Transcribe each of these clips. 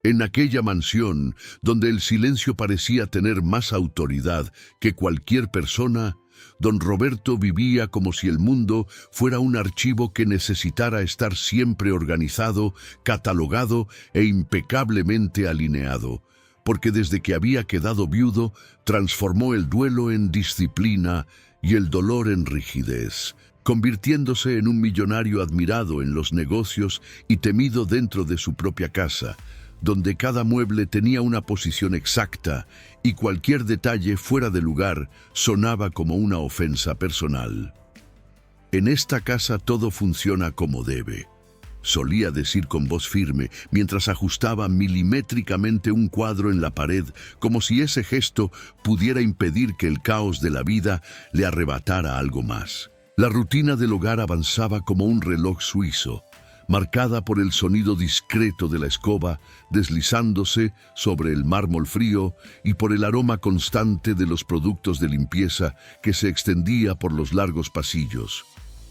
En aquella mansión, donde el silencio parecía tener más autoridad que cualquier persona, don Roberto vivía como si el mundo fuera un archivo que necesitara estar siempre organizado, catalogado e impecablemente alineado, porque desde que había quedado viudo, transformó el duelo en disciplina y el dolor en rigidez, convirtiéndose en un millonario admirado en los negocios y temido dentro de su propia casa, donde cada mueble tenía una posición exacta y cualquier detalle fuera de lugar sonaba como una ofensa personal. En esta casa todo funciona como debe, solía decir con voz firme mientras ajustaba milimétricamente un cuadro en la pared, como si ese gesto pudiera impedir que el caos de la vida le arrebatara algo más. La rutina del hogar avanzaba como un reloj suizo, marcada por el sonido discreto de la escoba deslizándose sobre el mármol frío y por el aroma constante de los productos de limpieza que se extendía por los largos pasillos.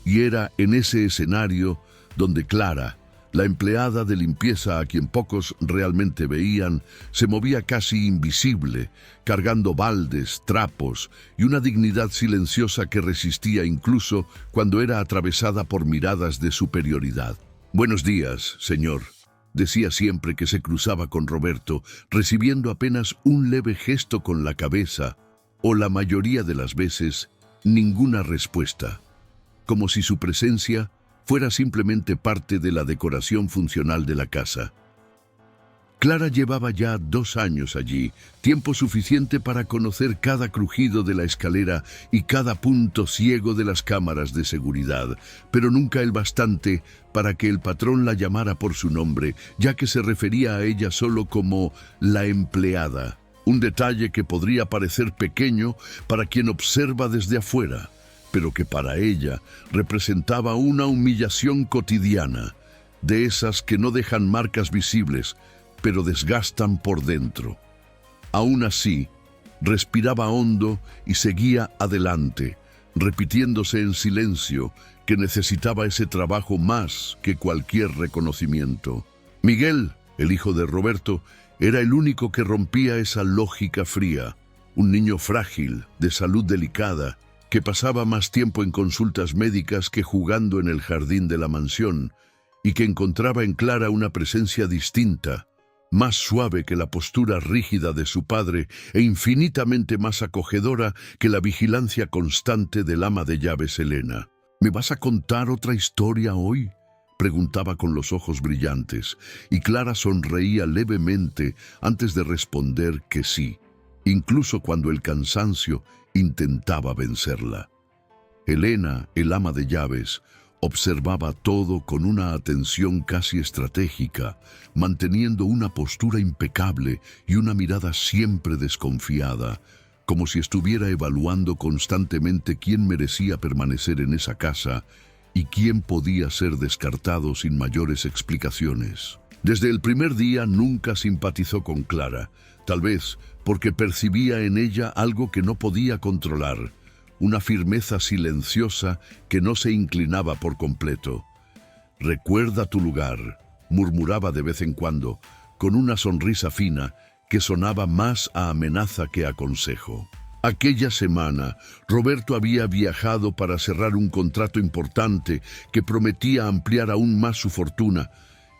Y era en ese escenario donde Clara, la empleada de limpieza a quien pocos realmente veían, se movía casi invisible, cargando baldes, trapos y una dignidad silenciosa que resistía incluso cuando era atravesada por miradas de superioridad. «Buenos días, señor», decía siempre que se cruzaba con Roberto, recibiendo apenas un leve gesto con la cabeza, o la mayoría de las veces, ninguna respuesta, como si su presencia fuera simplemente parte de la decoración funcional de la casa. Clara llevaba ya 2 años allí, tiempo suficiente para conocer cada crujido de la escalera y cada punto ciego de las cámaras de seguridad, pero nunca el bastante para que el patrón la llamara por su nombre, ya que se refería a ella solo como la empleada, un detalle que podría parecer pequeño para quien observa desde afuera, pero que para ella representaba una humillación cotidiana, de esas que no dejan marcas visibles, pero desgastan por dentro. Aún así, respiraba hondo y seguía adelante, repitiéndose en silencio que necesitaba ese trabajo más que cualquier reconocimiento. Miguel, el hijo de Roberto, era el único que rompía esa lógica fría, un niño frágil, de salud delicada, que pasaba más tiempo en consultas médicas que jugando en el jardín de la mansión, y que encontraba en Clara una presencia distinta, más suave que la postura rígida de su padre e infinitamente más acogedora que la vigilancia constante del ama de llaves Elena. «¿Me vas a contar otra historia hoy?», preguntaba con los ojos brillantes, y Clara sonreía levemente antes de responder que sí, incluso cuando el cansancio intentaba vencerla. Elena, el ama de llaves, observaba todo con una atención casi estratégica, manteniendo una postura impecable y una mirada siempre desconfiada, como si estuviera evaluando constantemente quién merecía permanecer en esa casa y quién podía ser descartado sin mayores explicaciones. Desde el primer día nunca simpatizó con Clara, tal vez porque percibía en ella algo que no podía controlar, una firmeza silenciosa que no se inclinaba por completo. «Recuerda tu lugar», murmuraba de vez en cuando, con una sonrisa fina que sonaba más a amenaza que a consejo. Aquella semana, Roberto había viajado para cerrar un contrato importante que prometía ampliar aún más su fortuna,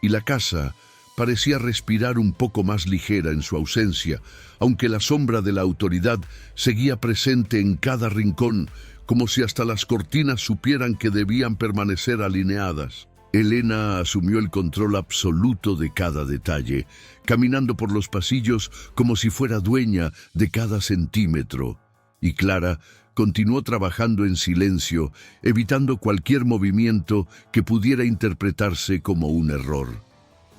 y la casa parecía respirar un poco más ligera en su ausencia, aunque la sombra de la autoridad seguía presente en cada rincón, como si hasta las cortinas supieran que debían permanecer alineadas. Elena asumió el control absoluto de cada detalle, caminando por los pasillos como si fuera dueña de cada centímetro, y Clara continuó trabajando en silencio, evitando cualquier movimiento que pudiera interpretarse como un error.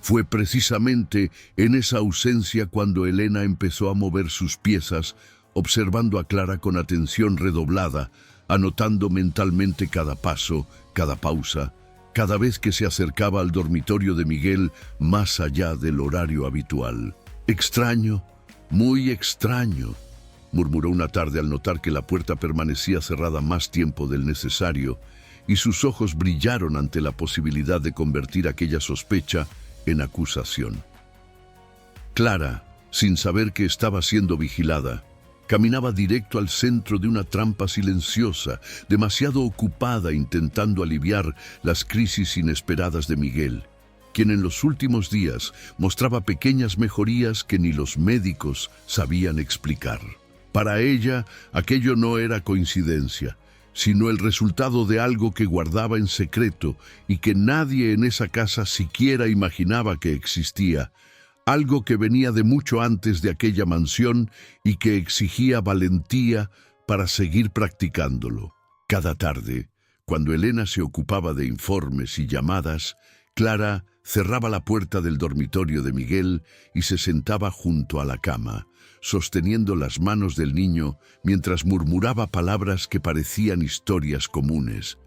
Fue precisamente en esa ausencia cuando Elena empezó a mover sus piezas, observando a Clara con atención redoblada, anotando mentalmente cada paso, cada pausa, cada vez que se acercaba al dormitorio de Miguel más allá del horario habitual. «Extraño, muy extraño», murmuró una tarde al notar que la puerta permanecía cerrada más tiempo del necesario, y sus ojos brillaron ante la posibilidad de convertir aquella sospecha en acusación. Clara, sin saber que estaba siendo vigilada, caminaba directo al centro de una trampa silenciosa, demasiado ocupada intentando aliviar las crisis inesperadas de Miguel, quien en los últimos días mostraba pequeñas mejorías que ni los médicos sabían explicar. Para ella, aquello no era coincidencia, sino el resultado de algo que guardaba en secreto y que nadie en esa casa siquiera imaginaba que existía, algo que venía de mucho antes de aquella mansión y que exigía valentía para seguir practicándolo. Cada tarde, cuando Elena se ocupaba de informes y llamadas, Clara cerraba la puerta del dormitorio de Miguel y se sentaba junto a la cama, sosteniendo las manos del niño mientras murmuraba palabras que parecían historias comunes,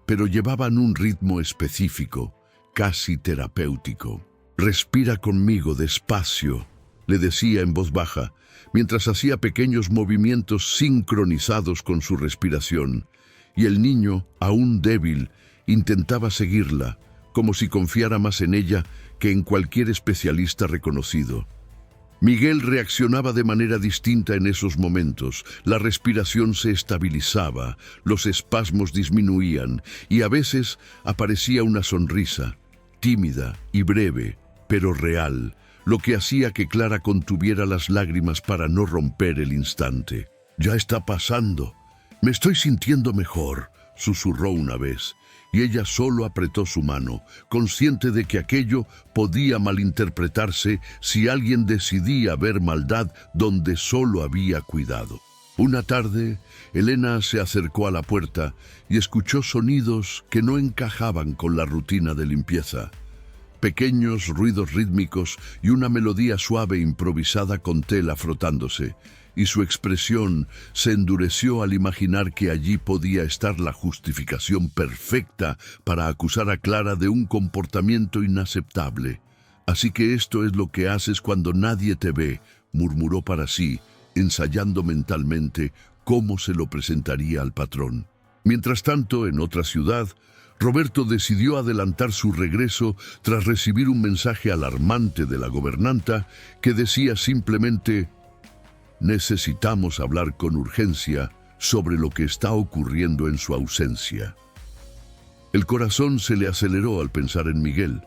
pero llevaban un ritmo específico, casi terapéutico. «Respira conmigo despacio», le decía en voz baja, mientras hacía pequeños movimientos sincronizados con su respiración, y el niño, aún débil, intentaba seguirla, como si confiara más en ella que en cualquier especialista reconocido. Miguel reaccionaba de manera distinta en esos momentos. La respiración se estabilizaba, los espasmos disminuían y a veces aparecía una sonrisa, tímida y breve, pero real, lo que hacía que Clara contuviera las lágrimas para no romper el instante. «Ya está pasando. Me estoy sintiendo mejor», susurró una vez, y ella solo apretó su mano, consciente de que aquello podía malinterpretarse si alguien decidía ver maldad donde solo había cuidado. Una tarde, Elena se acercó a la puerta y escuchó sonidos que no encajaban con la rutina de limpieza. Pequeños ruidos rítmicos y una melodía suave improvisada con tela frotándose, y su expresión se endureció al imaginar que allí podía estar la justificación perfecta para acusar a Clara de un comportamiento inaceptable. «Así que esto es lo que haces cuando nadie te ve», murmuró para sí, ensayando mentalmente cómo se lo presentaría al patrón. Mientras tanto, en otra ciudad, Roberto decidió adelantar su regreso tras recibir un mensaje alarmante de la gobernanta que decía simplemente: «Necesitamos hablar con urgencia sobre lo que está ocurriendo en su ausencia». El corazón se le aceleró al pensar en Miguel,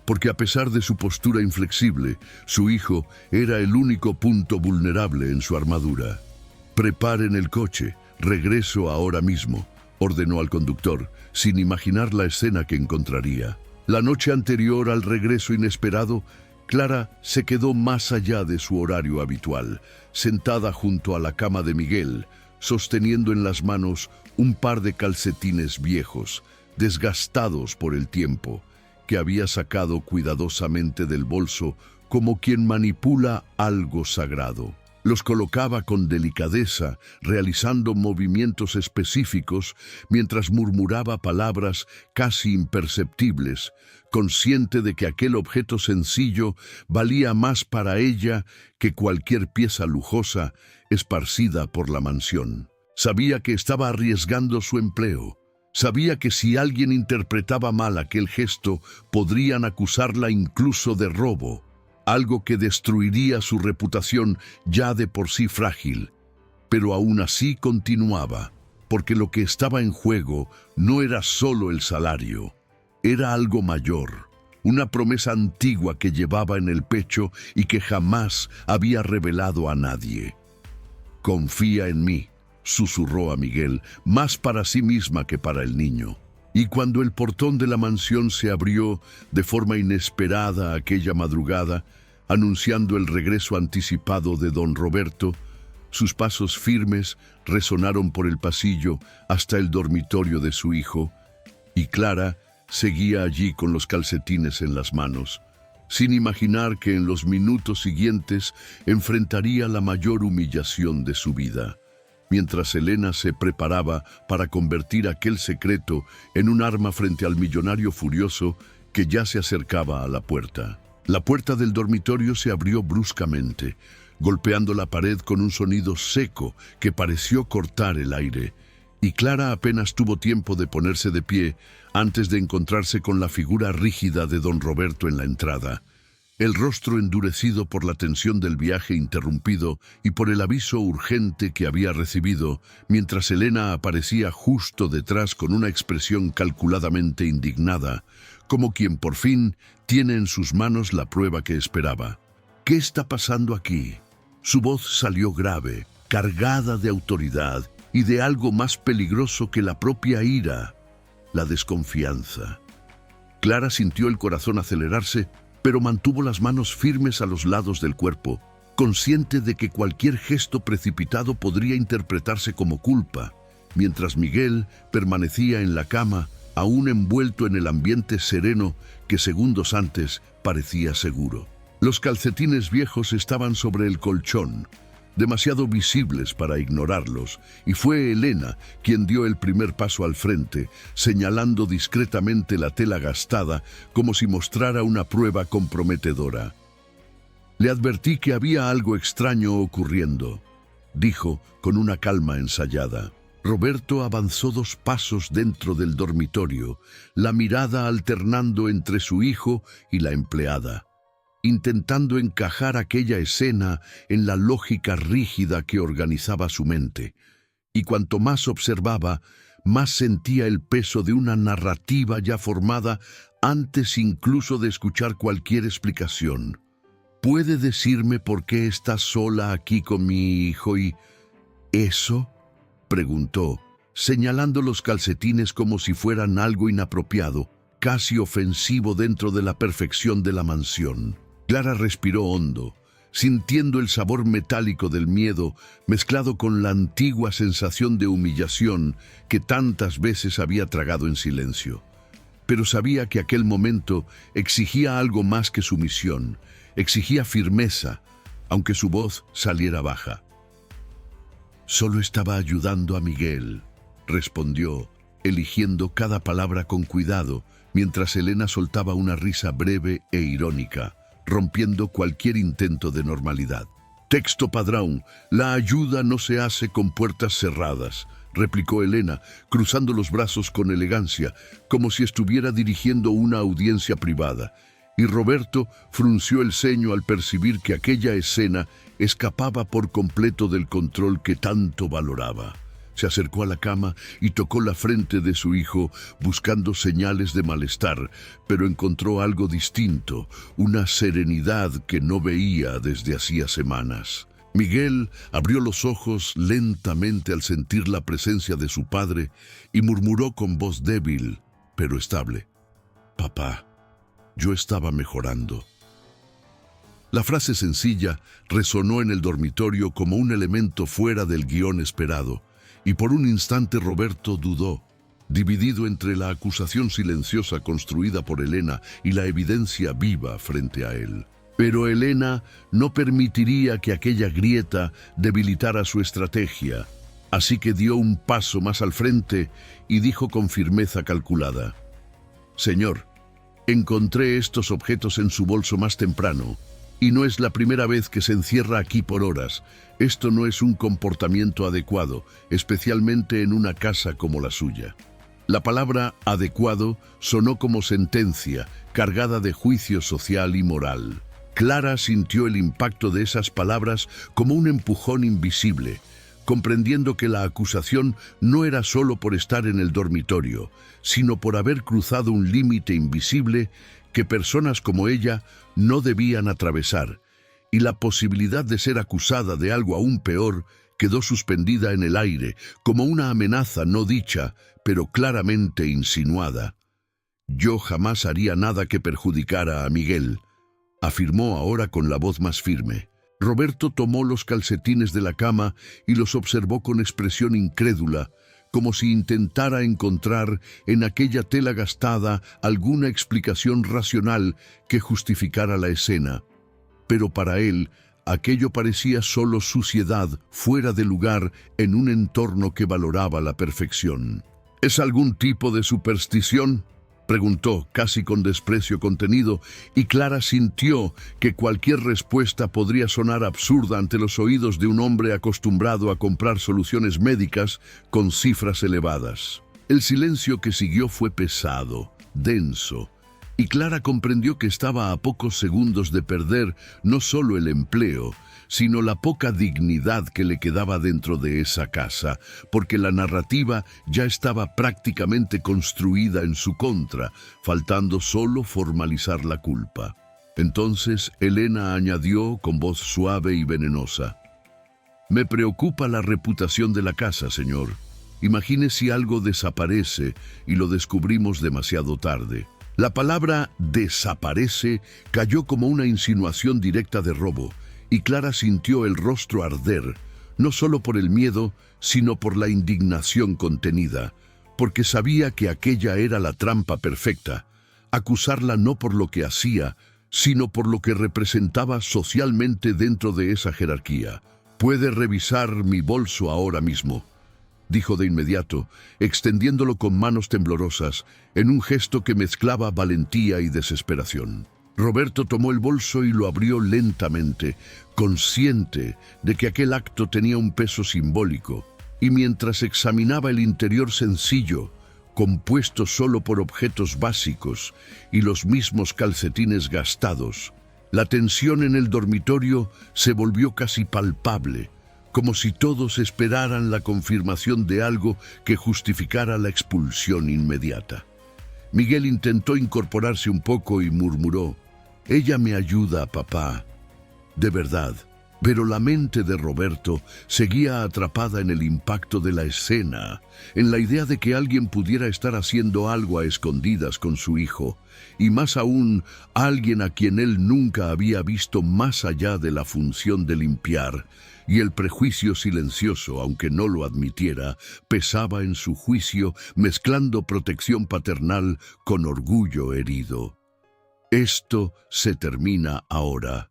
porque a pesar de su postura inflexible, su hijo era el único punto vulnerable en su armadura. «Preparen el coche, regreso ahora mismo», ordenó al conductor, sin imaginar la escena que encontraría. La noche anterior al regreso inesperado, Clara se quedó más allá de su horario habitual, sentada junto a la cama de Miguel, sosteniendo en las manos un par de calcetines viejos, desgastados por el tiempo, que había sacado cuidadosamente del bolso como quien manipula algo sagrado. Los colocaba con delicadeza, realizando movimientos específicos mientras murmuraba palabras casi imperceptibles, consciente de que aquel objeto sencillo valía más para ella que cualquier pieza lujosa esparcida por la mansión. Sabía que estaba arriesgando su empleo. Sabía que si alguien interpretaba mal aquel gesto, podrían acusarla incluso de robo, algo que destruiría su reputación ya de por sí frágil. Pero aún así continuaba, porque lo que estaba en juego no era solo el salario, era algo mayor, una promesa antigua que llevaba en el pecho y que jamás había revelado a nadie. «Confía en mí», susurró a Miguel, más para sí misma que para el niño. Y cuando el portón de la mansión se abrió de forma inesperada aquella madrugada, anunciando el regreso anticipado de don Roberto, sus pasos firmes resonaron por el pasillo hasta el dormitorio de su hijo, y Clara seguía allí con los calcetines en las manos, sin imaginar que en los minutos siguientes enfrentaría la mayor humillación de su vida, mientras Elena se preparaba para convertir aquel secreto en un arma frente al millonario furioso que ya se acercaba a la puerta. La puerta del dormitorio se abrió bruscamente, golpeando la pared con un sonido seco que pareció cortar el aire, y Clara apenas tuvo tiempo de ponerse de pie antes de encontrarse con la figura rígida de don Roberto en la entrada. el rostro endurecido por la tensión del viaje interrumpido y por el aviso urgente que había recibido, mientras Elena aparecía justo detrás con una expresión calculadamente indignada, como quien por fin tiene en sus manos la prueba que esperaba. ¿Qué está pasando aquí? Su voz salió grave, cargada de autoridad y de algo más peligroso que la propia ira, la desconfianza. Clara sintió el corazón acelerarse, pero mantuvo las manos firmes a los lados del cuerpo, consciente de que cualquier gesto precipitado podría interpretarse como culpa, mientras Miguel permanecía en la cama, aún envuelto en el ambiente sereno que segundos antes parecía seguro. Los calcetines viejos estaban sobre el colchón, demasiado visibles para ignorarlos, y fue Elena quien dio el primer paso al frente, señalando discretamente la tela gastada como si mostrara una prueba comprometedora. Le advertí que había algo extraño ocurriendo, dijo con una calma ensayada. Roberto avanzó 2 pasos dentro del dormitorio, la mirada alternando entre su hijo y la empleada, intentando encajar aquella escena en la lógica rígida que organizaba su mente. Y cuanto más observaba, más sentía el peso de una narrativa ya formada antes incluso de escuchar cualquier explicación. ¿Puede decirme por qué está sola aquí con mi hijo y... ¿Eso?, preguntó, señalando los calcetines como si fueran algo inapropiado, casi ofensivo dentro de la perfección de la mansión. Clara respiró hondo, sintiendo el sabor metálico del miedo mezclado con la antigua sensación de humillación que tantas veces había tragado en silencio. Pero sabía que aquel momento exigía algo más que sumisión, exigía firmeza, aunque su voz saliera baja. «Solo estaba ayudando a Miguel», respondió, eligiendo cada palabra con cuidado, mientras Elena soltaba una risa breve e irónica, rompiendo cualquier intento de normalidad. «Texto padrón, la ayuda no se hace con puertas cerradas», replicó Elena, cruzando los brazos con elegancia, como si estuviera dirigiendo una audiencia privada. Y Roberto frunció el ceño al percibir que aquella escena escapaba por completo del control que tanto valoraba. Se acercó a la cama y tocó la frente de su hijo buscando señales de malestar, pero encontró algo distinto, una serenidad que no veía desde hacía semanas. Miguel abrió los ojos lentamente al sentir la presencia de su padre y murmuró con voz débil, pero estable: «Papá, yo estaba mejorando». La frase sencilla resonó en el dormitorio como un elemento fuera del guión esperado, y por un instante Roberto dudó, dividido entre la acusación silenciosa construida por Elena y la evidencia viva frente a él. Pero Elena no permitiría que aquella grieta debilitara su estrategia, así que dio un paso más al frente y dijo con firmeza calculada: «Señor, encontré estos objetos en su bolso más temprano, y no es la primera vez que se encierra aquí por horas. Esto no es un comportamiento adecuado, especialmente en una casa como la suya». La palabra adecuado sonó como sentencia, cargada de juicio social y moral. Clara sintió el impacto de esas palabras como un empujón invisible, comprendiendo que la acusación no era solo por estar en el dormitorio, sino por haber cruzado un límite invisible que personas como ella no debían atravesar, y la posibilidad de ser acusada de algo aún peor quedó suspendida en el aire, como una amenaza no dicha, pero claramente insinuada. «Yo jamás haría nada que perjudicara a Miguel», afirmó ahora con la voz más firme. Roberto tomó los calcetines de la cama y los observó con expresión incrédula, como si intentara encontrar en aquella tela gastada alguna explicación racional que justificara la escena. Pero para él, aquello parecía solo suciedad fuera de lugar en un entorno que valoraba la perfección. «¿Es algún tipo de superstición?», preguntó, casi con desprecio contenido, y Clara sintió que cualquier respuesta podría sonar absurda ante los oídos de un hombre acostumbrado a comprar soluciones médicas con cifras elevadas. El silencio que siguió fue pesado, denso, y Clara comprendió que estaba a pocos segundos de perder no solo el empleo, sino la poca dignidad que le quedaba dentro de esa casa, porque la narrativa ya estaba prácticamente construida en su contra, faltando solo formalizar la culpa. Entonces Elena añadió con voz suave y venenosa: «Me preocupa la reputación de la casa, señor. Imagine si algo desaparece y lo descubrimos demasiado tarde». La palabra «desaparece» cayó como una insinuación directa de robo, y Clara sintió el rostro arder, no solo por el miedo, sino por la indignación contenida, porque sabía que aquella era la trampa perfecta: acusarla no por lo que hacía, sino por lo que representaba socialmente dentro de esa jerarquía. «Puede revisar mi bolso ahora mismo», dijo de inmediato, extendiéndolo con manos temblorosas, en un gesto que mezclaba valentía y desesperación. Roberto tomó el bolso y lo abrió lentamente, consciente de que aquel acto tenía un peso simbólico, y mientras examinaba el interior sencillo, compuesto solo por objetos básicos y los mismos calcetines gastados, la tensión en el dormitorio se volvió casi palpable, como si todos esperaran la confirmación de algo que justificara la expulsión inmediata. Miguel intentó incorporarse un poco y murmuró: «Ella me ayuda, papá. De verdad». Pero la mente de Roberto seguía atrapada en el impacto de la escena, en la idea de que alguien pudiera estar haciendo algo a escondidas con su hijo, y más aún, alguien a quien él nunca había visto más allá de la función de limpiar, y el prejuicio silencioso, aunque no lo admitiera, pesaba en su juicio, mezclando protección paternal con orgullo herido. «Esto se termina ahora»,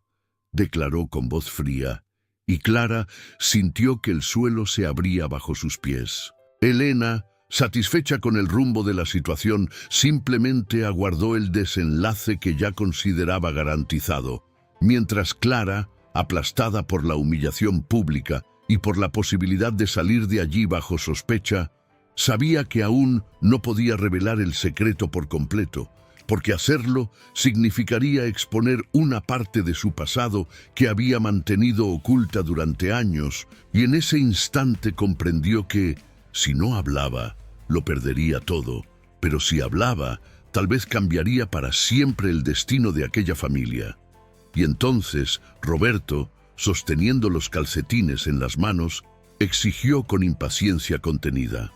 declaró con voz fría, y Clara sintió que el suelo se abría bajo sus pies. Elena, satisfecha con el rumbo de la situación, simplemente aguardó el desenlace que ya consideraba garantizado, mientras Clara, aplastada por la humillación pública y por la posibilidad de salir de allí bajo sospecha, sabía que aún no podía revelar el secreto por completo, porque hacerlo significaría exponer una parte de su pasado que había mantenido oculta durante años, y en ese instante comprendió que, si no hablaba, lo perdería todo, pero si hablaba, tal vez cambiaría para siempre el destino de aquella familia. Y entonces Roberto, sosteniendo los calcetines en las manos, exigió con impaciencia contenida: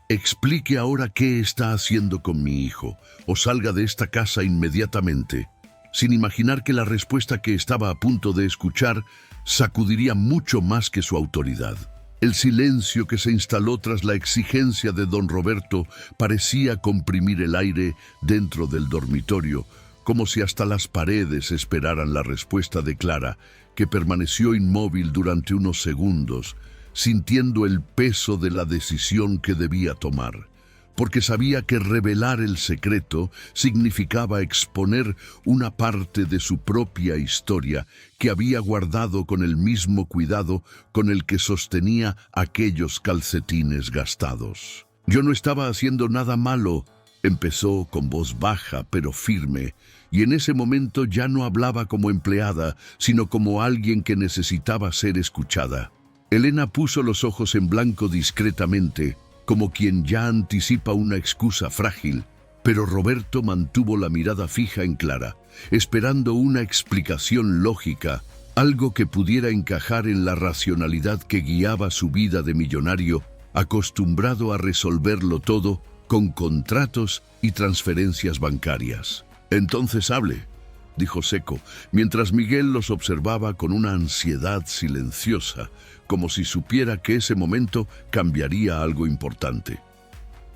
«Explique ahora qué está haciendo con mi hijo, o salga de esta casa inmediatamente», sin imaginar que la respuesta que estaba a punto de escuchar sacudiría mucho más que su autoridad. El silencio que se instaló tras la exigencia de don Roberto parecía comprimir el aire dentro del dormitorio, como si hasta las paredes esperaran la respuesta de Clara, que permaneció inmóvil durante unos segundos, sintiendo el peso de la decisión que debía tomar, porque sabía que revelar el secreto significaba exponer una parte de su propia historia que había guardado con el mismo cuidado con el que sostenía aquellos calcetines gastados. «Yo no estaba haciendo nada malo», empezó con voz baja pero firme, y en ese momento ya no hablaba como empleada, sino como alguien que necesitaba ser escuchada. Elena puso los ojos en blanco discretamente, como quien ya anticipa una excusa frágil, pero Roberto mantuvo la mirada fija en Clara, esperando una explicación lógica, algo que pudiera encajar en la racionalidad que guiaba su vida de millonario, acostumbrado a resolverlo todo con contratos y transferencias bancarias. «Entonces hable», dijo seco, mientras Miguel los observaba con una ansiedad silenciosa, como si supiera que ese momento cambiaría algo importante.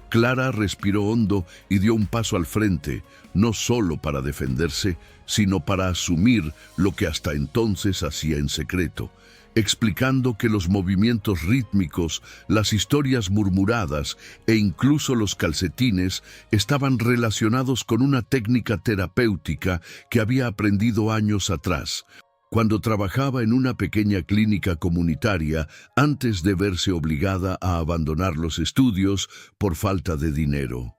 Clara respiró hondo y dio un paso al frente, no solo para defenderse, sino para asumir lo que hasta entonces hacía en secreto, explicando que los movimientos rítmicos, las historias murmuradas e incluso los calcetines estaban relacionados con una técnica terapéutica que había aprendido años atrás, cuando trabajaba en una pequeña clínica comunitaria antes de verse obligada a abandonar los estudios por falta de dinero.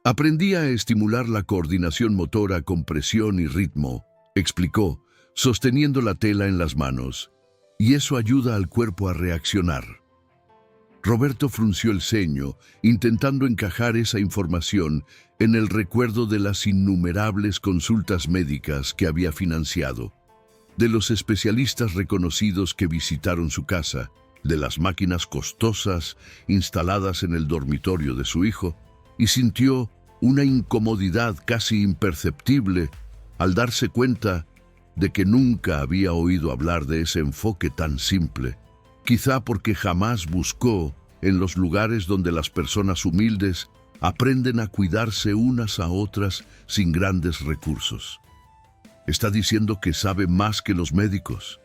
Aprendí a estimular la coordinación motora con presión y ritmo, explicó, sosteniendo la tela en las manos, y eso ayuda al cuerpo a reaccionar. Roberto frunció el ceño, intentando encajar esa información en el recuerdo de las innumerables consultas médicas que había financiado, de los especialistas reconocidos que visitaron su casa, de las máquinas costosas instaladas en el dormitorio de su hijo, y sintió una incomodidad casi imperceptible al darse cuenta de que nunca había oído hablar de ese enfoque tan simple, quizá porque jamás buscó en los lugares donde las personas humildes aprenden a cuidarse unas a otras sin grandes recursos. ¿Está diciendo que sabe más que los médicos?,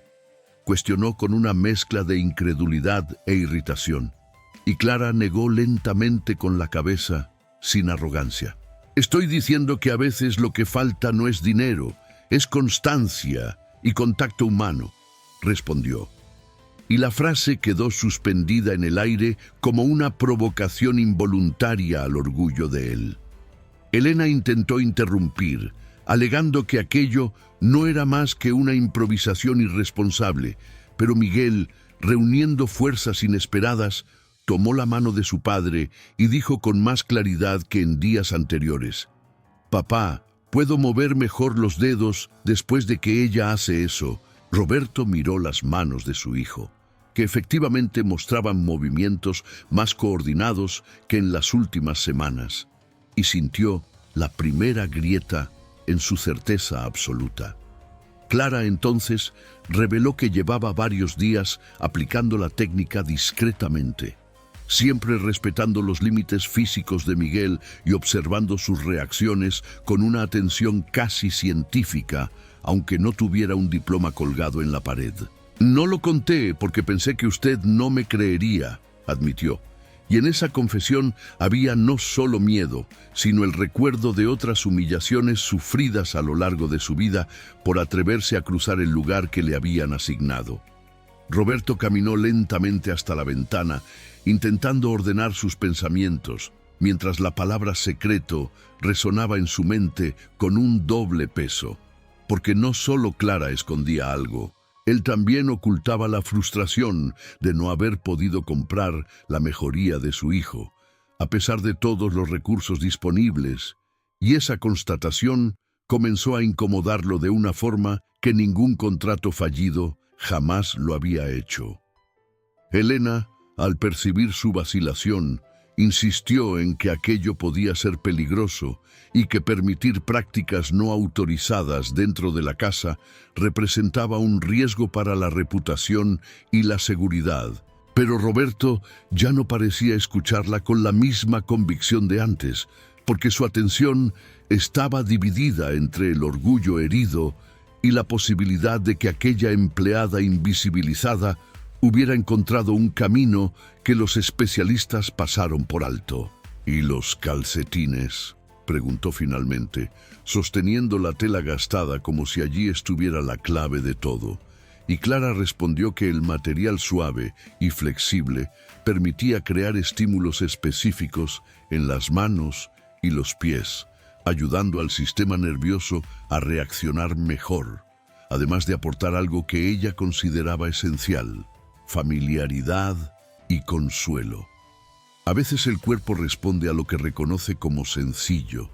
cuestionó con una mezcla de incredulidad e irritación, y Clara negó lentamente con la cabeza, sin arrogancia. Estoy diciendo que a veces lo que falta no es dinero, es constancia y contacto humano, respondió. Y la frase quedó suspendida en el aire como una provocación involuntaria al orgullo de él. Elena intentó interrumpir, alegando que aquello no era más que una improvisación irresponsable, pero Miguel, reuniendo fuerzas inesperadas, tomó la mano de su padre y dijo con más claridad que en días anteriores: «Papá, puedo mover mejor los dedos después de que ella hace eso». Roberto miró las manos de su hijo, que efectivamente mostraban movimientos más coordinados que en las últimas semanas, y sintió la primera grieta en su certeza absoluta. Clara entonces reveló que llevaba varios días aplicando la técnica discretamente, siempre respetando los límites físicos de Miguel y observando sus reacciones con una atención casi científica, aunque no tuviera un diploma colgado en la pared. «No lo conté porque pensé que usted no me creería», admitió. Y en esa confesión había no solo miedo, sino el recuerdo de otras humillaciones sufridas a lo largo de su vida por atreverse a cruzar el lugar que le habían asignado. Roberto caminó lentamente hasta la ventana, intentando ordenar sus pensamientos, mientras la palabra secreto resonaba en su mente con un doble peso, porque no solo Clara escondía algo, él también ocultaba la frustración de no haber podido comprar la mejoría de su hijo, a pesar de todos los recursos disponibles, y esa constatación comenzó a incomodarlo de una forma que ningún contrato fallido jamás lo había hecho. Elena, al percibir su vacilación, insistió en que aquello podía ser peligroso y que permitir prácticas no autorizadas dentro de la casa representaba un riesgo para la reputación y la seguridad. Pero Roberto ya no parecía escucharla con la misma convicción de antes, porque su atención estaba dividida entre el orgullo herido y la posibilidad de que aquella empleada invisibilizada hubiera encontrado un camino que los especialistas pasaron por alto. «¿Y los calcetines?», preguntó finalmente, sosteniendo la tela gastada como si allí estuviera la clave de todo. Y Clara respondió que el material suave y flexible permitía crear estímulos específicos en las manos y los pies, ayudando al sistema nervioso a reaccionar mejor, además de aportar algo que ella consideraba esencial: familiaridad y consuelo. «A veces el cuerpo responde a lo que reconoce como sencillo»,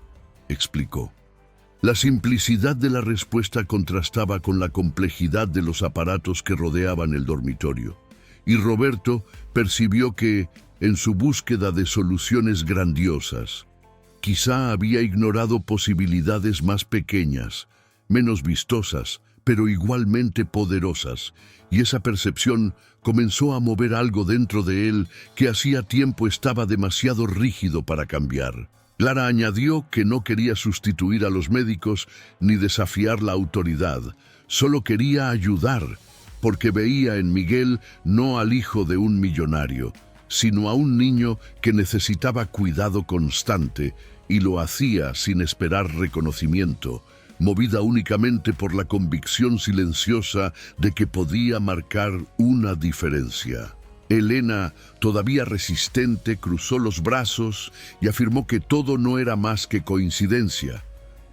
explicó. La simplicidad de la respuesta contrastaba con la complejidad de los aparatos que rodeaban el dormitorio, y Roberto percibió que, en su búsqueda de soluciones grandiosas, quizá había ignorado posibilidades más pequeñas, menos vistosas, pero igualmente poderosas, y esa percepción comenzó a mover algo dentro de él que hacía tiempo estaba demasiado rígido para cambiar. Clara añadió que no quería sustituir a los médicos ni desafiar la autoridad, solo quería ayudar, porque veía en Miguel no al hijo de un millonario, sino a un niño que necesitaba cuidado constante, y lo hacía sin esperar reconocimiento, movida únicamente por la convicción silenciosa de que podía marcar una diferencia. Elena, todavía resistente, cruzó los brazos y afirmó que todo no era más que coincidencia.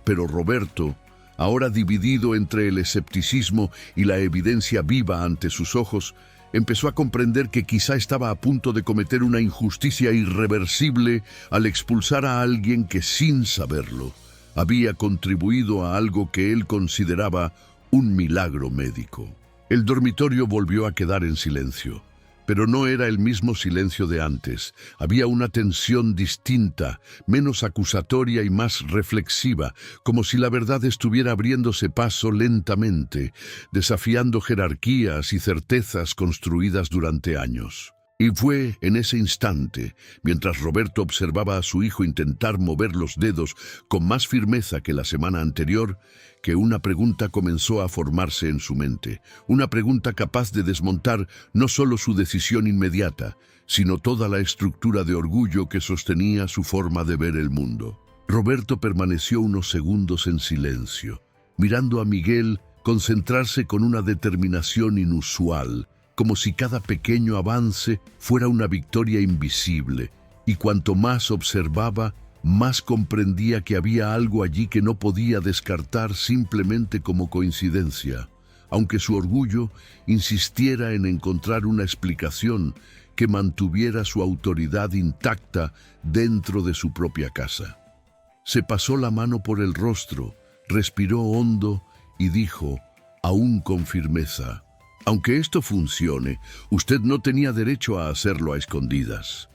Pero Roberto, ahora dividido entre el escepticismo y la evidencia viva ante sus ojos, empezó a comprender que quizá estaba a punto de cometer una injusticia irreversible al expulsar a alguien que, sin saberlo, había contribuido a algo que él consideraba un milagro médico. El dormitorio volvió a quedar en silencio, pero no era el mismo silencio de antes. Había una tensión distinta, menos acusatoria y más reflexiva, como si la verdad estuviera abriéndose paso lentamente, desafiando jerarquías y certezas construidas durante años. Y fue en ese instante, mientras Roberto observaba a su hijo intentar mover los dedos con más firmeza que la semana anterior, que una pregunta comenzó a formarse en su mente. Una pregunta capaz de desmontar no solo su decisión inmediata, sino toda la estructura de orgullo que sostenía su forma de ver el mundo. Roberto permaneció unos segundos en silencio, mirando a Miguel concentrarse con una determinación inusual, como si cada pequeño avance fuera una victoria invisible, y cuanto más observaba, más comprendía que había algo allí que no podía descartar simplemente como coincidencia, aunque su orgullo insistiera en encontrar una explicación que mantuviera su autoridad intacta dentro de su propia casa. Se pasó la mano por el rostro, respiró hondo y dijo, aún con firmeza: aunque esto funcione, usted no tenía derecho a hacerlo a escondidas.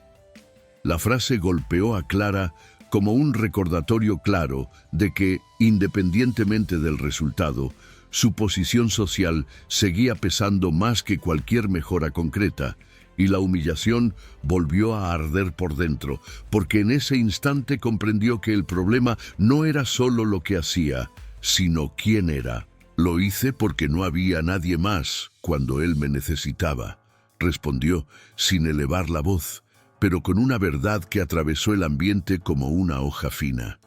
La frase golpeó a Clara como un recordatorio claro de que, independientemente del resultado, su posición social seguía pesando más que cualquier mejora concreta, y la humillación volvió a arder por dentro, porque en ese instante comprendió que el problema no era solo lo que hacía, sino quién era. Lo hice porque no había nadie más cuando él me necesitaba, respondió sin elevar la voz, pero con una verdad que atravesó el ambiente como una hoja fina.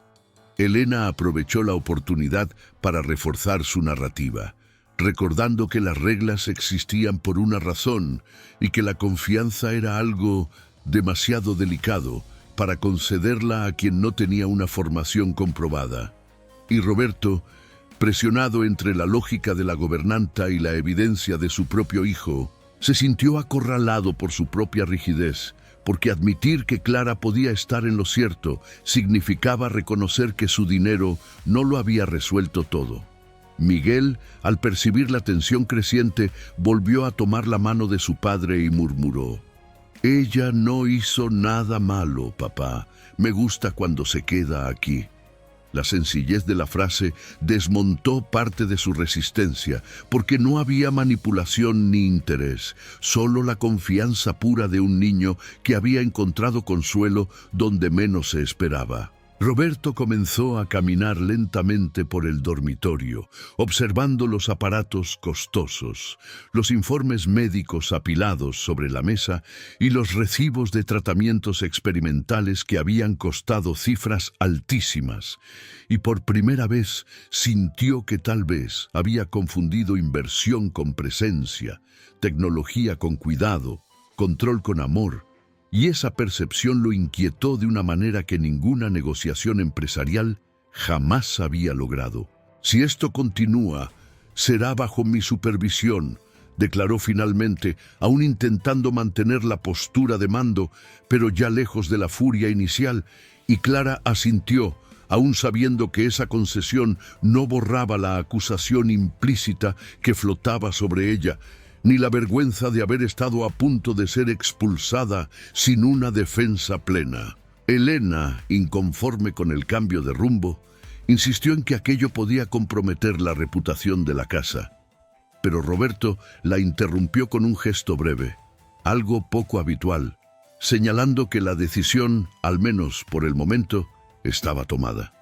Elena aprovechó la oportunidad para reforzar su narrativa, recordando que las reglas existían por una razón y que la confianza era algo demasiado delicado para concederla a quien no tenía una formación comprobada. Y Roberto, presionado entre la lógica de la gobernanta y la evidencia de su propio hijo, se sintió acorralado por su propia rigidez, porque admitir que Clara podía estar en lo cierto significaba reconocer que su dinero no lo había resuelto todo. Miguel, al percibir la tensión creciente, volvió a tomar la mano de su padre y murmuró: «Ella no hizo nada malo, papá. Me gusta cuando se queda aquí». La sencillez de la frase desmontó parte de su resistencia, porque no había manipulación ni interés, solo la confianza pura de un niño que había encontrado consuelo donde menos se esperaba. Roberto comenzó a caminar lentamente por el dormitorio, observando los aparatos costosos, los informes médicos apilados sobre la mesa y los recibos de tratamientos experimentales que habían costado cifras altísimas, y por primera vez sintió que tal vez había confundido inversión con presencia, tecnología con cuidado, control con amor. Y esa percepción lo inquietó de una manera que ninguna negociación empresarial jamás había logrado. «Si esto continúa, será bajo mi supervisión», declaró finalmente, aún intentando mantener la postura de mando, pero ya lejos de la furia inicial, y Clara asintió, aún sabiendo que esa concesión no borraba la acusación implícita que flotaba sobre ella, ni la vergüenza de haber estado a punto de ser expulsada sin una defensa plena. Elena, inconforme con el cambio de rumbo, insistió en que aquello podía comprometer la reputación de la casa. Pero Roberto la interrumpió con un gesto breve, algo poco habitual, señalando que la decisión, al menos por el momento, estaba tomada.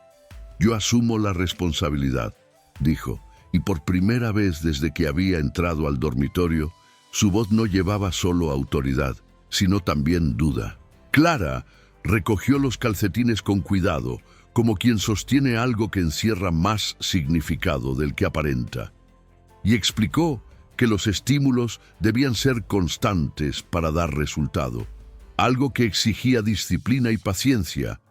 «Yo asumo la responsabilidad», dijo, y por primera vez desde que había entrado al dormitorio, su voz no llevaba solo autoridad, sino también duda. Clara recogió los calcetines con cuidado, como quien sostiene algo que encierra más significado del que aparenta, y explicó que los estímulos debían ser constantes para dar resultado, algo que exigía disciplina y paciencia,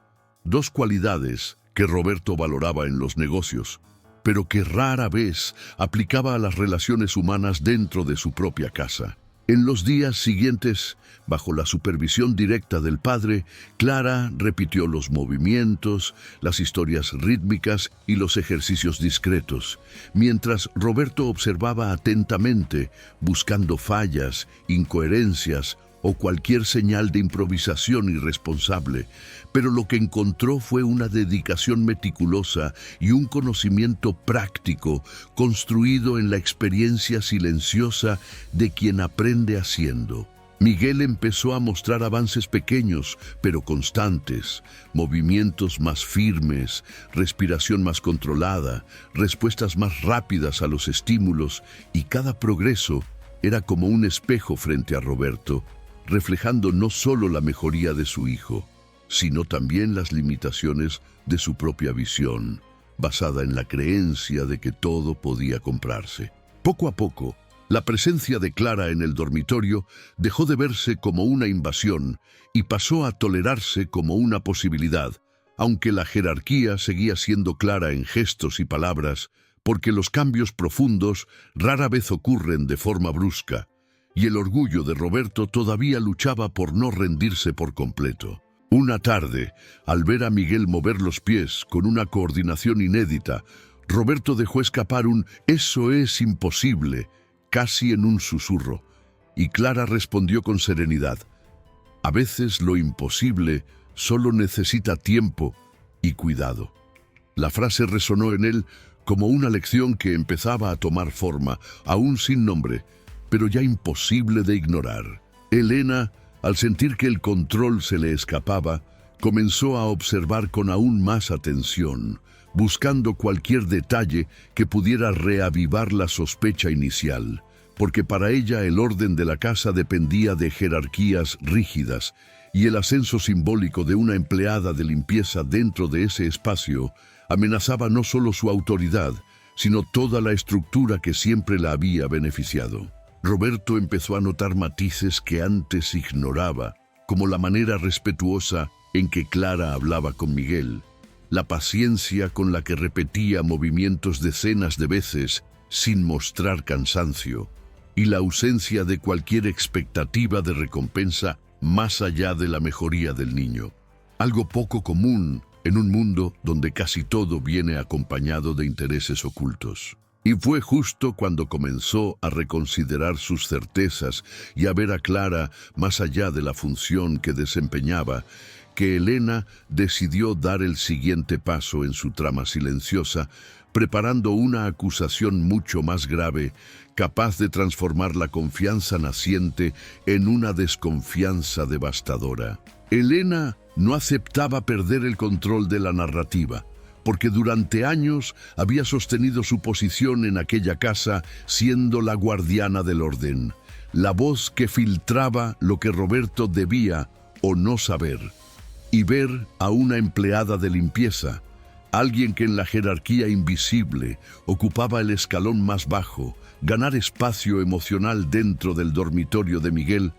dos cualidades que Roberto valoraba en los negocios, pero que rara vez aplicaba a las relaciones humanas dentro de su propia casa. En los días siguientes, bajo la supervisión directa del padre, Clara repitió los movimientos, las historias rítmicas y los ejercicios discretos, mientras Roberto observaba atentamente, buscando fallas, incoherencias o cualquier señal de improvisación irresponsable, pero lo que encontró fue una dedicación meticulosa y un conocimiento práctico construido en la experiencia silenciosa de quien aprende haciendo. Miguel empezó a mostrar avances pequeños, pero constantes, movimientos más firmes, respiración más controlada, respuestas más rápidas a los estímulos, y cada progreso era como un espejo frente a Roberto, reflejando no solo la mejoría de su hijo, sino también las limitaciones de su propia visión, basada en la creencia de que todo podía comprarse. Poco a poco, la presencia de Clara en el dormitorio dejó de verse como una invasión y pasó a tolerarse como una posibilidad, aunque la jerarquía seguía siendo clara en gestos y palabras, porque los cambios profundos rara vez ocurren de forma brusca, y el orgullo de Roberto todavía luchaba por no rendirse por completo. Una tarde, al ver a Miguel mover los pies con una coordinación inédita, Roberto dejó escapar un «eso es imposible», casi en un susurro, y Clara respondió con serenidad: «A veces lo imposible solo necesita tiempo y cuidado». La frase resonó en él como una lección que empezaba a tomar forma, aún sin nombre, pero ya imposible de ignorar. Elena, al sentir que el control se le escapaba, comenzó a observar con aún más atención, buscando cualquier detalle que pudiera reavivar la sospecha inicial, porque para ella el orden de la casa dependía de jerarquías rígidas, y el ascenso simbólico de una empleada de limpieza dentro de ese espacio amenazaba no solo su autoridad, sino toda la estructura que siempre la había beneficiado. Roberto empezó a notar matices que antes ignoraba, como la manera respetuosa en que Clara hablaba con Miguel, la paciencia con la que repetía movimientos decenas de veces sin mostrar cansancio, y la ausencia de cualquier expectativa de recompensa más allá de la mejoría del niño. Algo poco común en un mundo donde casi todo viene acompañado de intereses ocultos. Y fue justo cuando comenzó a reconsiderar sus certezas y a ver a Clara más allá de la función que desempeñaba, que Elena decidió dar el siguiente paso en su trama silenciosa, preparando una acusación mucho más grave, capaz de transformar la confianza naciente en una desconfianza devastadora. Elena no aceptaba perder el control de la narrativa, porque durante años había sostenido su posición en aquella casa siendo la guardiana del orden, la voz que filtraba lo que Roberto debía o no saber, y ver a una empleada de limpieza, alguien que en la jerarquía invisible ocupaba el escalón más bajo, ganar espacio emocional dentro del dormitorio de Miguel,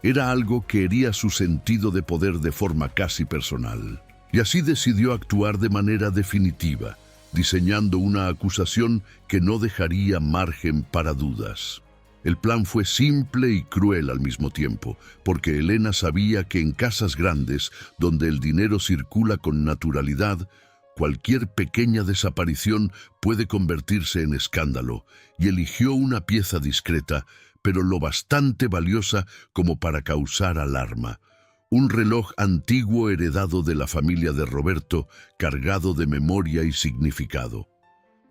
era algo que hería su sentido de poder de forma casi personal. Y así decidió actuar de manera definitiva, diseñando una acusación que no dejaría margen para dudas. El plan fue simple y cruel al mismo tiempo, porque Elena sabía que en casas grandes, donde el dinero circula con naturalidad, cualquier pequeña desaparición puede convertirse en escándalo, y eligió una pieza discreta, pero lo bastante valiosa como para causar alarma. Un reloj antiguo heredado de la familia de Roberto, cargado de memoria y significado.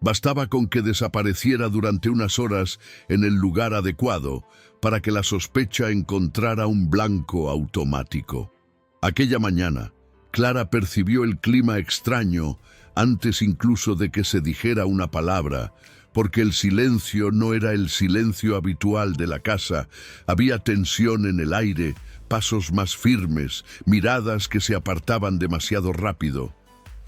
Bastaba con que desapareciera durante unas horas en el lugar adecuado para que la sospecha encontrara un blanco automático. Aquella mañana, Clara percibió el clima extraño antes incluso de que se dijera una palabra, porque el silencio no era el silencio habitual de la casa. Había tensión en el aire, pasos más firmes, miradas que se apartaban demasiado rápido.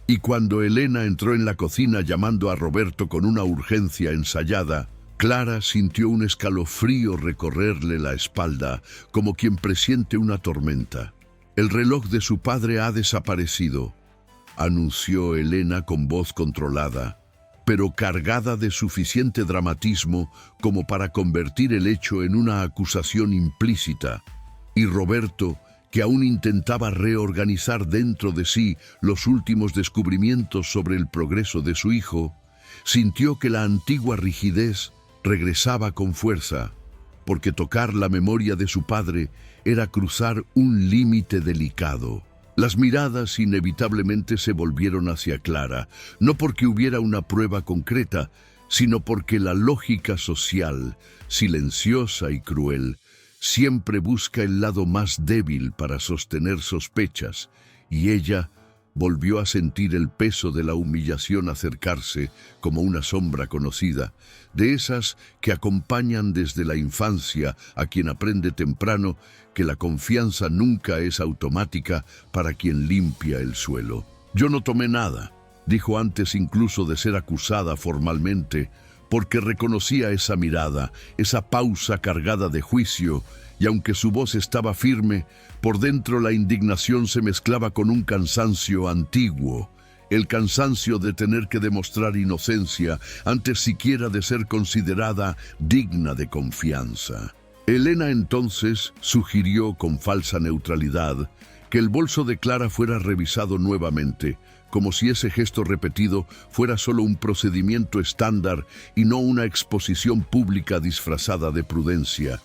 Y cuando Elena entró en la cocina llamando a Roberto con una urgencia ensayada, Clara sintió un escalofrío recorrerle la espalda, como quien presiente una tormenta. «El reloj de su padre ha desaparecido», anunció Elena con voz controlada, pero cargada de suficiente dramatismo como para convertir el hecho en una acusación implícita. Y Roberto, que aún intentaba reorganizar dentro de sí los últimos descubrimientos sobre el progreso de su hijo, sintió que la antigua rigidez regresaba con fuerza, porque tocar la memoria de su padre era cruzar un límite delicado. Las miradas inevitablemente se volvieron hacia Clara, no porque hubiera una prueba concreta, sino porque la lógica social, silenciosa y cruel, siempre busca el lado más débil para sostener sospechas, y ella volvió a sentir el peso de la humillación acercarse como una sombra conocida, de esas que acompañan desde la infancia a quien aprende temprano que la confianza nunca es automática para quien limpia el suelo. «Yo no tomé nada», dijo antes incluso de ser acusada formalmente, porque reconocía esa mirada, esa pausa cargada de juicio, y aunque su voz estaba firme, por dentro la indignación se mezclaba con un cansancio antiguo, el cansancio de tener que demostrar inocencia antes siquiera de ser considerada digna de confianza. Elena entonces sugirió con falsa neutralidad que el bolso de Clara fuera revisado nuevamente, como si ese gesto repetido fuera solo un procedimiento estándar y no una exposición pública disfrazada de prudencia.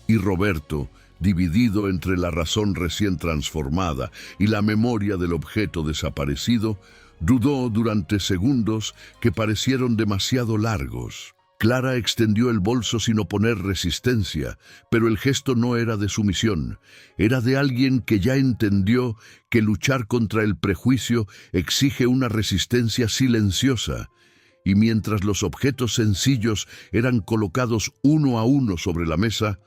Y Roberto, dividido entre la razón recién transformada y la memoria del objeto desaparecido, dudó durante segundos que parecieron demasiado largos. Clara extendió el bolso sin oponer resistencia, pero el gesto no era de sumisión, era de alguien que ya entendió que luchar contra el prejuicio exige una resistencia silenciosa. Y mientras los objetos sencillos eran colocados uno a uno sobre la mesa,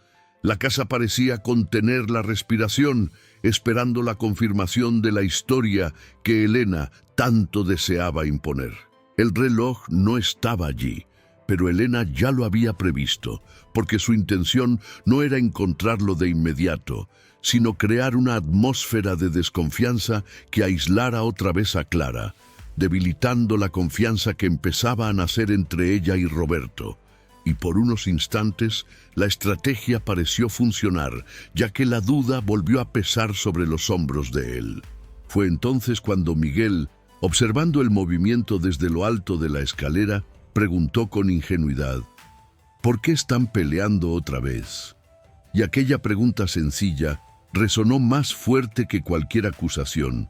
la casa parecía contener la respiración, esperando la confirmación de la historia que Elena tanto deseaba imponer. El reloj no estaba allí, pero Elena ya lo había previsto, porque su intención no era encontrarlo de inmediato, sino crear una atmósfera de desconfianza que aislara otra vez a Clara, debilitando la confianza que empezaba a nacer entre ella y Roberto. Y por unos instantes la estrategia pareció funcionar, ya que la duda volvió a pesar sobre los hombros de él. Fue entonces cuando Miguel, observando el movimiento desde lo alto de la escalera, preguntó con ingenuidad: «¿Por qué están peleando otra vez?». Y aquella pregunta sencilla resonó más fuerte que cualquier acusación,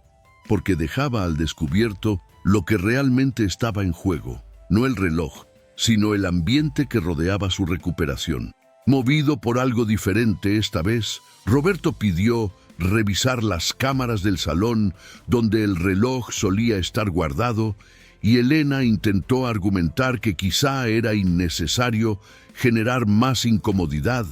porque dejaba al descubierto lo que realmente estaba en juego, no el reloj, sino el ambiente que rodeaba su recuperación. Movido por algo diferente esta vez, Roberto pidió revisar las cámaras del salón donde el reloj solía estar guardado, y Elena intentó argumentar que quizá era innecesario generar más incomodidad,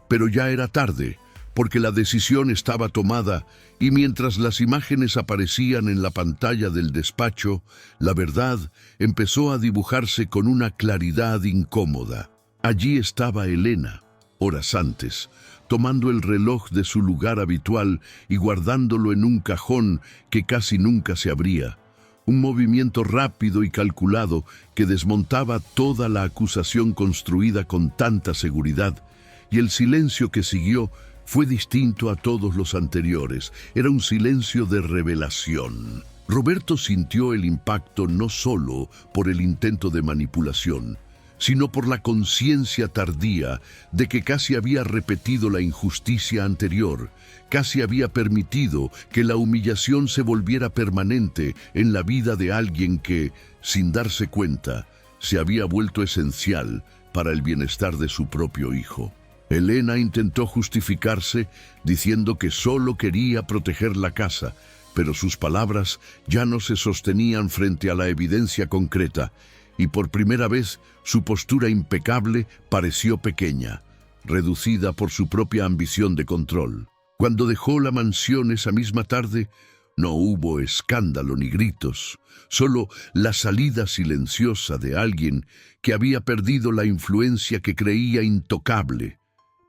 pero ya era tarde, porque la decisión estaba tomada, y mientras las imágenes aparecían en la pantalla del despacho, la verdad empezó a dibujarse con una claridad incómoda. Allí estaba Elena, horas antes, tomando el reloj de su lugar habitual y guardándolo en un cajón que casi nunca se abría. Un movimiento rápido y calculado que desmontaba toda la acusación construida con tanta seguridad, y el silencio que siguió fue distinto a todos los anteriores. Era un silencio de revelación. Roberto sintió el impacto no solo por el intento de manipulación, sino por la conciencia tardía de que casi había repetido la injusticia anterior, casi había permitido que la humillación se volviera permanente en la vida de alguien que, sin darse cuenta, se había vuelto esencial para el bienestar de su propio hijo. Elena intentó justificarse diciendo que solo quería proteger la casa, pero sus palabras ya no se sostenían frente a la evidencia concreta, y por primera vez su postura impecable pareció pequeña, reducida por su propia ambición de control. Cuando dejó la mansión esa misma tarde, No hubo escándalo ni gritos, solo la salida silenciosa de alguien que había perdido la influencia que creía intocable,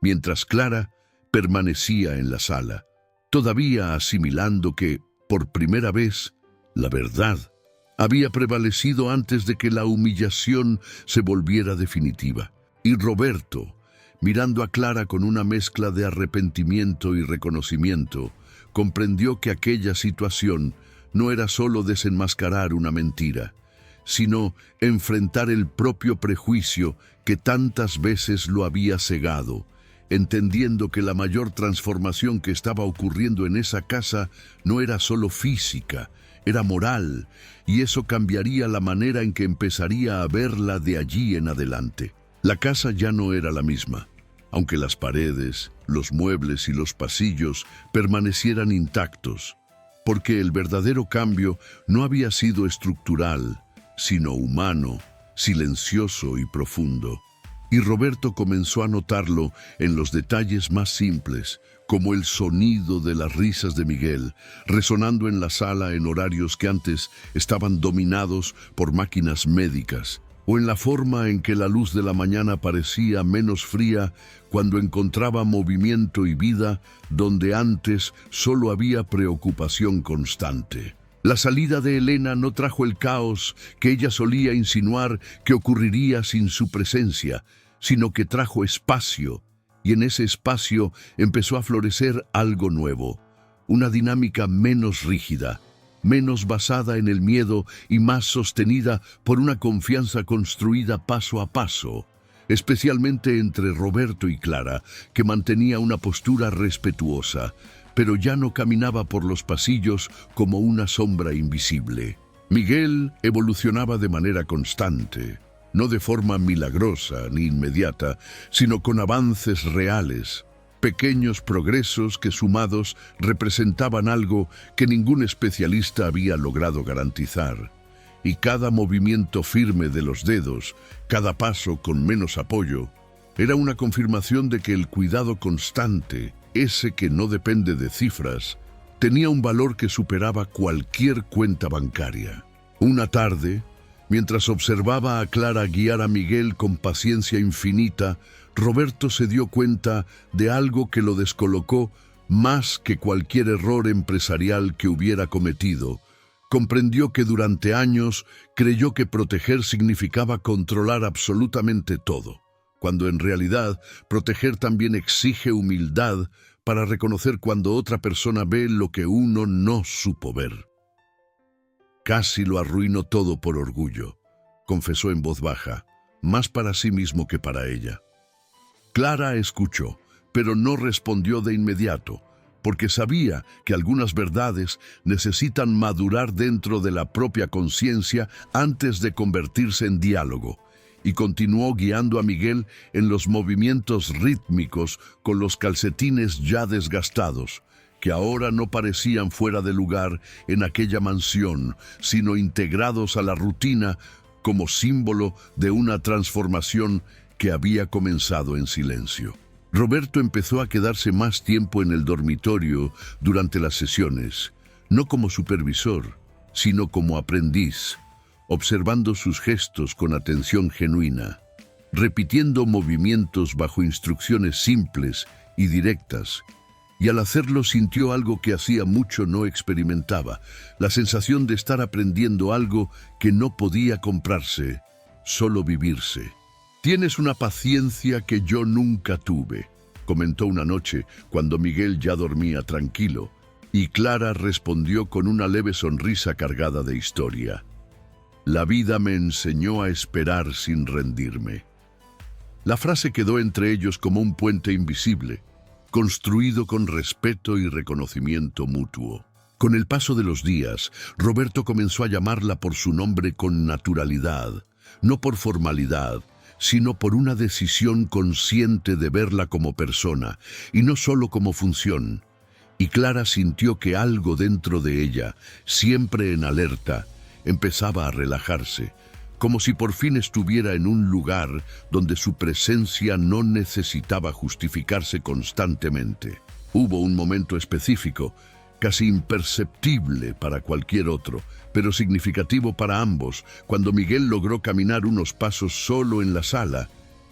mientras Clara permanecía en la sala, todavía asimilando que, por primera vez, la verdad había prevalecido antes de que la humillación se volviera definitiva. Y Roberto, mirando a Clara con una mezcla de arrepentimiento y reconocimiento, comprendió que aquella situación no era solo desenmascarar una mentira, sino enfrentar el propio prejuicio que tantas veces lo había cegado, entendiendo que la mayor transformación que estaba ocurriendo en esa casa no era solo física, era moral, y eso cambiaría la manera en que empezaría a verla de allí en adelante. La casa ya no era la misma, aunque las paredes, los muebles y los pasillos permanecieran intactos, porque el verdadero cambio no había sido estructural, sino humano, silencioso y profundo. Y Roberto comenzó a notarlo en los detalles más simples, como el sonido de las risas de Miguel, resonando en la sala en horarios que antes estaban dominados por máquinas médicas, o en la forma en que la luz de la mañana parecía menos fría cuando encontraba movimiento y vida donde antes solo había preocupación constante. La salida de Elena no trajo el caos que ella solía insinuar que ocurriría sin su presencia, sino que trajo espacio, y en ese espacio empezó a florecer algo nuevo, una dinámica menos rígida, menos basada en el miedo y más sostenida por una confianza construida paso a paso, especialmente entre Roberto y Clara, que mantenía una postura respetuosa, pero ya no caminaba por los pasillos como una sombra invisible. Miguel evolucionaba de manera constante, no de forma milagrosa ni inmediata, sino con avances reales, pequeños progresos que sumados representaban algo que ningún especialista había logrado garantizar. Y cada movimiento firme de los dedos, cada paso con menos apoyo, era una confirmación de que el cuidado constante, ese que no depende de cifras, tenía un valor que superaba cualquier cuenta bancaria. Una tarde, mientras observaba a Clara guiar a Miguel con paciencia infinita, Roberto se dio cuenta de algo que lo descolocó más que cualquier error empresarial que hubiera cometido. Comprendió que durante años creyó que proteger significaba controlar absolutamente todo, cuando en realidad proteger también exige humildad para reconocer cuando otra persona ve lo que uno no supo ver. Casi lo arruinó todo por orgullo, confesó en voz baja, más para sí mismo que para ella. Clara escuchó, pero no respondió de inmediato, porque sabía que algunas verdades necesitan madurar dentro de la propia conciencia antes de convertirse en diálogo, y continuó guiando a Miguel en los movimientos rítmicos con los calcetines ya desgastados, que ahora no parecían fuera de lugar en aquella mansión, sino integrados a la rutina como símbolo de una transformación que había comenzado en silencio. Roberto empezó a quedarse más tiempo en el dormitorio durante las sesiones, no como supervisor, sino como aprendiz, observando sus gestos con atención genuina, repitiendo movimientos bajo instrucciones simples y directas, y al hacerlo sintió algo que hacía mucho no experimentaba, la sensación de estar aprendiendo algo que no podía comprarse, solo vivirse. «Tienes una paciencia que yo nunca tuve», comentó una noche cuando Miguel ya dormía tranquilo, y Clara respondió con una leve sonrisa cargada de historia. «La vida me enseñó a esperar sin rendirme». La frase quedó entre ellos como un puente invisible, construido con respeto y reconocimiento mutuo. Con el paso de los días, Roberto comenzó a llamarla por su nombre con naturalidad, no por formalidad, sino por una decisión consciente de verla como persona y no solo como función. Y Clara sintió que algo dentro de ella, siempre en alerta, empezaba a relajarse, como si por fin estuviera en un lugar donde su presencia no necesitaba justificarse constantemente. Hubo un momento específico, casi imperceptible para cualquier otro, pero significativo para ambos, cuando Miguel logró caminar unos pasos solo en la sala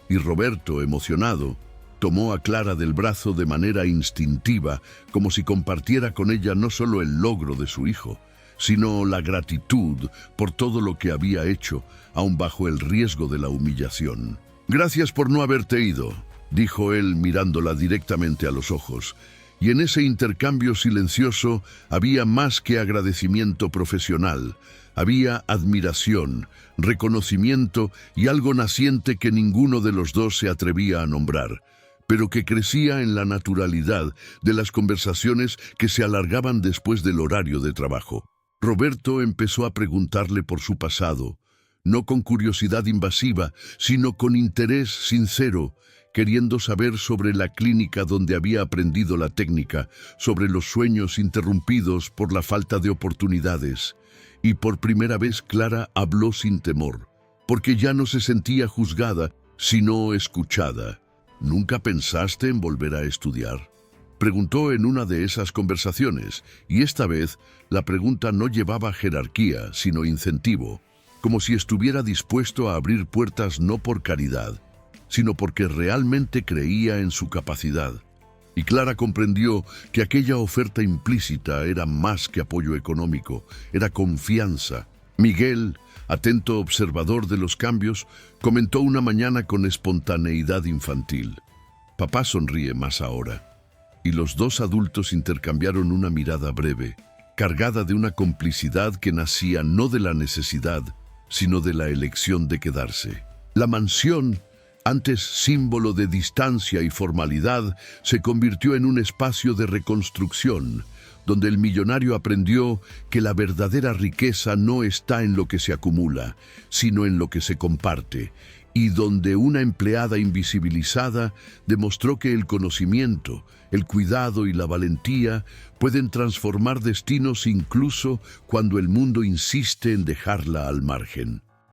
y Roberto, emocionado, tomó a Clara del brazo de manera instintiva, como si compartiera con ella no solo el logro de su hijo, sino la gratitud por todo lo que había hecho, aun bajo el riesgo de la humillación. «Gracias por no haberte ido», dijo él mirándola directamente a los ojos, y en ese intercambio silencioso había más que agradecimiento profesional, había admiración, reconocimiento y algo naciente que ninguno de los dos se atrevía a nombrar, pero que crecía en la naturalidad de las conversaciones que se alargaban después del horario de trabajo. Roberto empezó a preguntarle por su pasado, no con curiosidad invasiva, sino con interés sincero, queriendo saber sobre la clínica donde había aprendido la técnica, sobre los sueños interrumpidos por la falta de oportunidades. Y por primera vez Clara habló sin temor, porque ya no se sentía juzgada, sino escuchada. «¿Nunca pensaste en volver a estudiar?», preguntó en una de esas conversaciones, y esta vez la pregunta no llevaba jerarquía, sino incentivo, como si estuviera dispuesto a abrir puertas no por caridad, sino porque realmente creía en su capacidad. Y Clara comprendió que aquella oferta implícita era más que apoyo económico, era confianza. Miguel, atento observador de los cambios, comentó una mañana con espontaneidad infantil: «Papá sonríe más ahora». Y los dos adultos intercambiaron una mirada breve, cargada de una complicidad que nacía no de la necesidad, sino de la elección de quedarse. La mansión, antes símbolo de distancia y formalidad, se convirtió en un espacio de reconstrucción, donde el millonario aprendió que la verdadera riqueza no está en lo que se acumula, sino en lo que se comparte, y donde una empleada invisibilizada demostró que el conocimiento, el cuidado y la valentía pueden transformar destinos incluso cuando el mundo insiste en dejarla al margen.